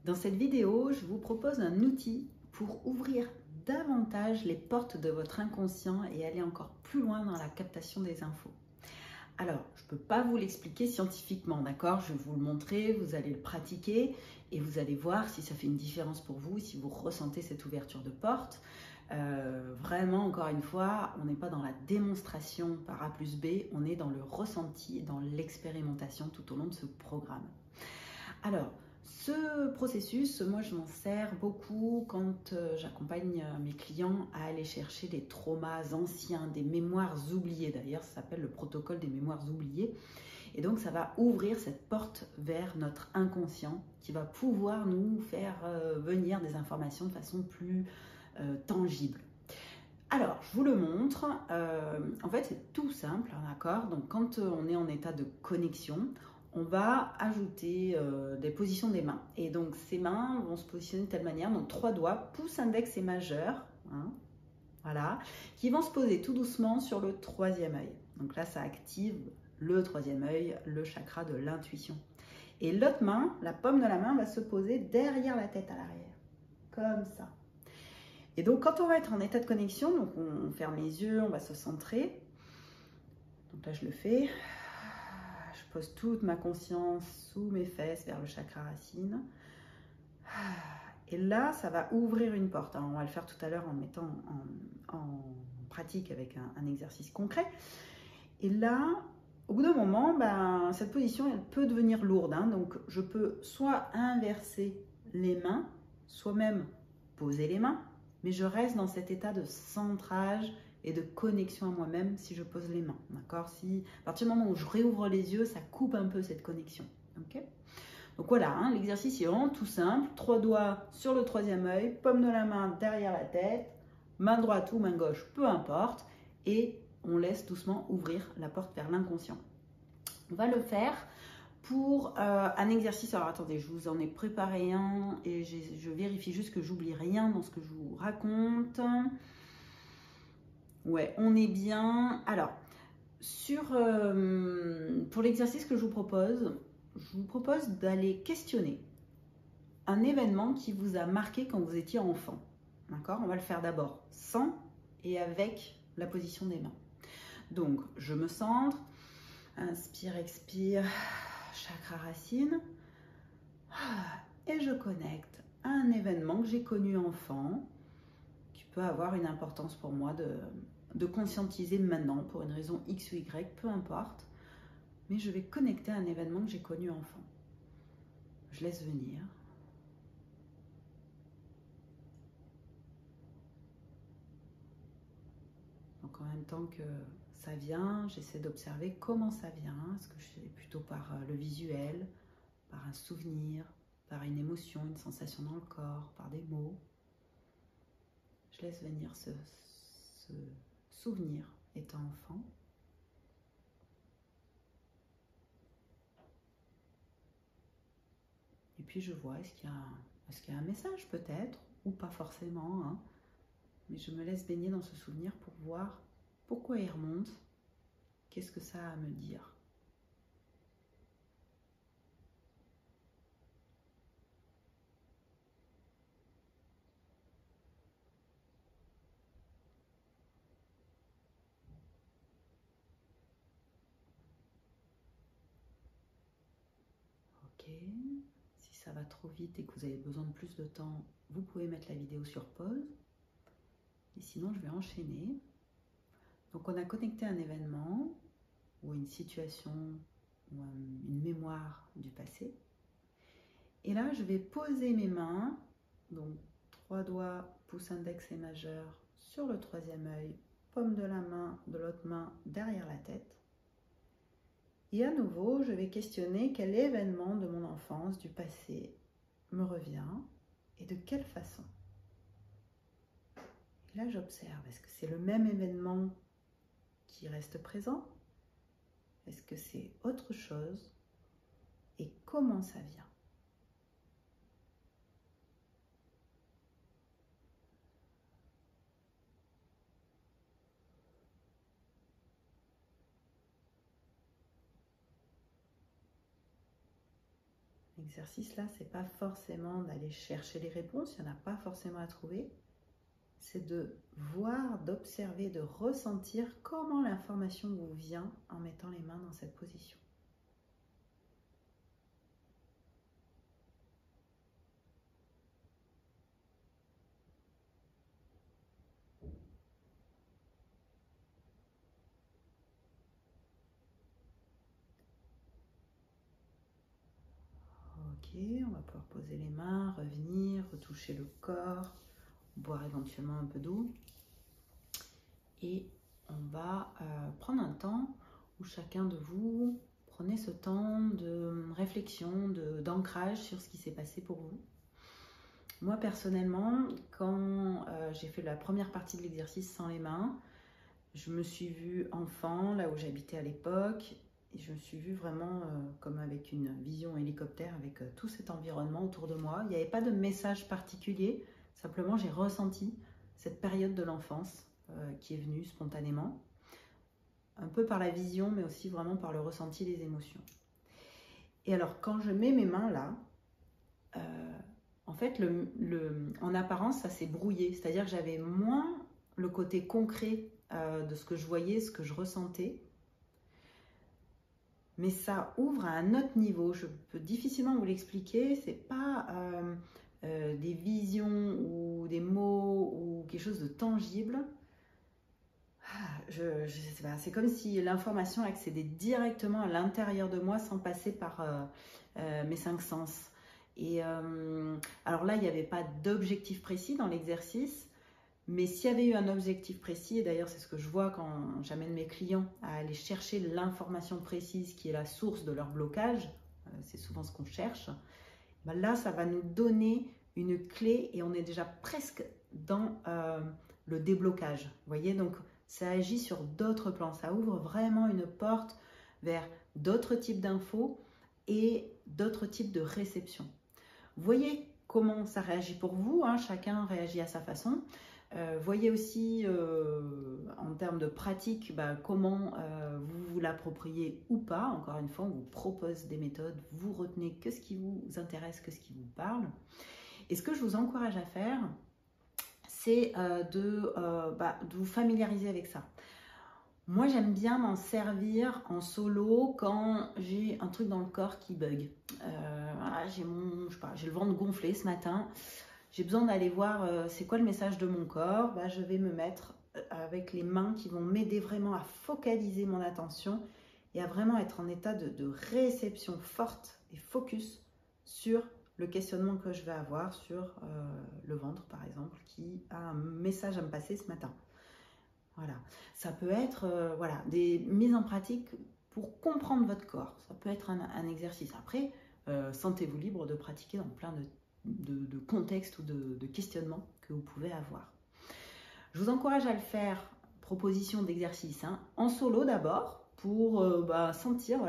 Dans cette vidéo, je vous propose un outil pour ouvrir davantage les portes de votre inconscient et aller encore plus loin dans la captation des infos. Alors, je ne peux pas vous l'expliquer scientifiquement, d'accord? Je vais vous le montrer, vous allez le pratiquer et vous allez voir si ça fait une différence pour vous, si vous ressentez cette ouverture de porte. Vraiment, encore une fois, on n'est pas dans la démonstration par A plus B, on est dans le ressenti, dans l'expérimentation tout au long de ce programme. Alors, ce processus, moi je m'en sers beaucoup quand j'accompagne mes clients à aller chercher des traumas anciens, des mémoires oubliées. D'ailleurs, ça s'appelle le protocole des mémoires oubliées. Et donc, ça va ouvrir cette porte vers notre inconscient qui va pouvoir nous faire venir des informations de façon plus tangible. Alors, je vous le montre. En fait, c'est tout simple, d'accord? Donc, quand on est en état de connexion, on va ajouter des positions des mains. Et donc, ces mains vont se positionner de telle manière. Donc, 3 doigts, pouce, index et majeur. Hein, voilà. Qui vont se poser tout doucement sur le 3e œil. Donc là, ça active le 3e œil, le chakra de l'intuition. Et l'autre main, la paume de la main, va se poser derrière la tête à l'arrière. Comme ça. Et donc, quand on va être en état de connexion, donc on ferme les yeux, on va se centrer. Donc là, je le fais. Je pose toute ma conscience sous mes fesses vers le chakra racine. Et là, ça va ouvrir une porte. Alors, on va le faire tout à l'heure en mettant en pratique avec un exercice concret. Et là, au bout d'un moment, cette position, elle peut devenir lourde. Hein. Donc, je peux soit inverser les mains, soit même poser les mains. Mais je reste dans cet état de centrage et de connexion à moi-même si je pose les mains. D'accord? Si à partir du moment où je réouvre les yeux, ça coupe un peu cette connexion. Ok? Donc voilà, hein, l'exercice est vraiment tout simple. 3 doigts sur le 3e œil, paume de la main derrière la tête, main droite ou main gauche, peu importe. Et on laisse doucement ouvrir la porte vers l'inconscient. On va le faire pour un exercice. Alors attendez, je vous en ai préparé un et je vérifie juste que j'oublie rien dans ce que je vous raconte. Ouais, on est bien. Alors, pour l'exercice que je vous propose d'aller questionner un événement qui vous a marqué quand vous étiez enfant. D'accord? On va le faire d'abord sans et avec la position des mains. Donc, je me centre. Inspire, expire, chakra racine. Et je connecte à un événement que j'ai connu enfant, qui peut avoir une importance pour moi de conscientiser maintenant, pour une raison X ou Y, peu importe. Mais je vais connecter à un événement que j'ai connu enfant. Je laisse venir. Donc en même temps que ça vient, j'essaie d'observer comment ça vient. Est-ce que c'est plutôt par le visuel, par un souvenir, par une émotion, une sensation dans le corps, par des mots. Je laisse venir ce souvenir étant enfant. Et puis je vois, est-ce qu'il y a un message peut-être, ou pas forcément, hein, mais je me laisse baigner dans ce souvenir pour voir pourquoi il remonte, qu'est-ce que ça a à me dire. Ok, si ça va trop vite et que vous avez besoin de plus de temps, vous pouvez mettre la vidéo sur pause. Et sinon, je vais enchaîner. Donc, on a connecté un événement ou une situation ou une mémoire du passé. Et là, je vais poser mes mains, donc 3 doigts, pouce index et majeur, sur le 3e œil, paume de la main, de l'autre main derrière la tête. Et à nouveau, je vais questionner quel événement de mon enfance, du passé, me revient et de quelle façon. Et là, j'observe, est-ce que c'est le même événement qui reste présent? Est-ce que c'est autre chose? Et comment ça vient? L'exercice là, c'est pas forcément d'aller chercher les réponses, il n'y en a pas forcément à trouver. C'est de voir, d'observer, de ressentir comment l'information vous vient en mettant les mains dans cette position. Ok, on va pouvoir poser les mains, revenir, retoucher le corps, boire éventuellement un peu d'eau. Et on va prendre un temps où chacun de vous prenez ce temps de réflexion, d'ancrage sur ce qui s'est passé pour vous. Moi personnellement, quand j'ai fait la première partie de l'exercice sans les mains, je me suis vue enfant, là où j'habitais à l'époque, et je me suis vue vraiment comme avec une vision hélicoptère, avec tout cet environnement autour de moi. Il n'y avait pas de message particulier, simplement j'ai ressenti cette période de l'enfance qui est venue spontanément, un peu par la vision, mais aussi vraiment par le ressenti des émotions. Et alors, quand je mets mes mains là, en fait, en apparence, ça s'est brouillé, c'est-à-dire que j'avais moins le côté concret de ce que je voyais, ce que je ressentais, mais ça ouvre à un autre niveau. Je peux difficilement vous l'expliquer. C'est pas des visions ou des mots ou quelque chose de tangible. Je sais pas. C'est comme si l'information accédait directement à l'intérieur de moi sans passer par mes 5 sens. Et alors là, il n'y avait pas d'objectif précis dans l'exercice. Mais s'il y avait eu un objectif précis, et d'ailleurs c'est ce que je vois quand j'amène mes clients à aller chercher l'information précise qui est la source de leur blocage, c'est souvent ce qu'on cherche, ben là ça va nous donner une clé et on est déjà presque dans le déblocage. Vous voyez, donc ça agit sur d'autres plans, ça ouvre vraiment une porte vers d'autres types d'infos et d'autres types de réception. Vous voyez comment ça réagit pour vous, hein, chacun réagit à sa façon. Voyez aussi en termes de pratique comment vous vous l'appropriez ou pas. Encore une fois, on vous propose des méthodes, vous retenez que ce qui vous intéresse, que ce qui vous parle. Et ce que je vous encourage à faire, c'est de vous familiariser avec ça. Moi, j'aime bien m'en servir en solo quand j'ai un truc dans le corps qui bug. Voilà, j'ai le ventre gonflé ce matin. J'ai besoin d'aller voir c'est quoi le message de mon corps. Je vais me mettre avec les mains qui vont m'aider vraiment à focaliser mon attention et à vraiment être en état de réception forte et focus sur le questionnement que je vais avoir sur le ventre, par exemple, qui a un message à me passer ce matin. Voilà. Ça peut être des mises en pratique pour comprendre votre corps. Ça peut être un exercice. Après, sentez-vous libre de pratiquer dans plein de contextes ou de questionnements que vous pouvez avoir. Je vous encourage à le faire, proposition d'exercice, en solo d'abord, pour sentir,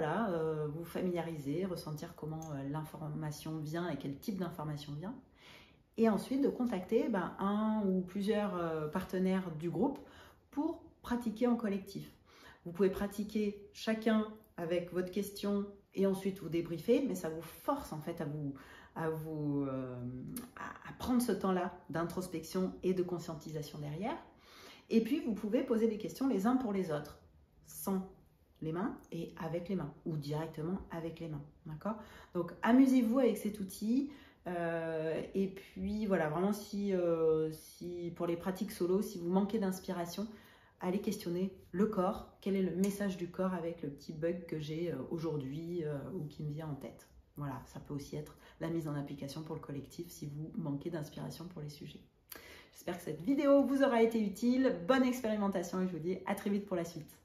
vous familiariser, ressentir comment l'information vient et quel type d'information vient. Et ensuite de contacter un ou plusieurs partenaires du groupe pour pratiquer en collectif. Vous pouvez pratiquer chacun avec votre question et ensuite vous débriefer, mais ça vous force en fait à prendre ce temps-là d'introspection et de conscientisation derrière. Et puis, vous pouvez poser des questions les uns pour les autres, sans les mains et avec les mains, ou directement avec les mains, d'accord? Donc, amusez-vous avec cet outil. Et puis, voilà, vraiment, si pour les pratiques solo, si vous manquez d'inspiration, allez questionner le corps. Quel est le message du corps avec le petit bug que j'ai aujourd'hui ou qui me vient en tête? Voilà, ça peut aussi être la mise en application pour le collectif si vous manquez d'inspiration pour les sujets. J'espère que cette vidéo vous aura été utile. Bonne expérimentation et je vous dis à très vite pour la suite.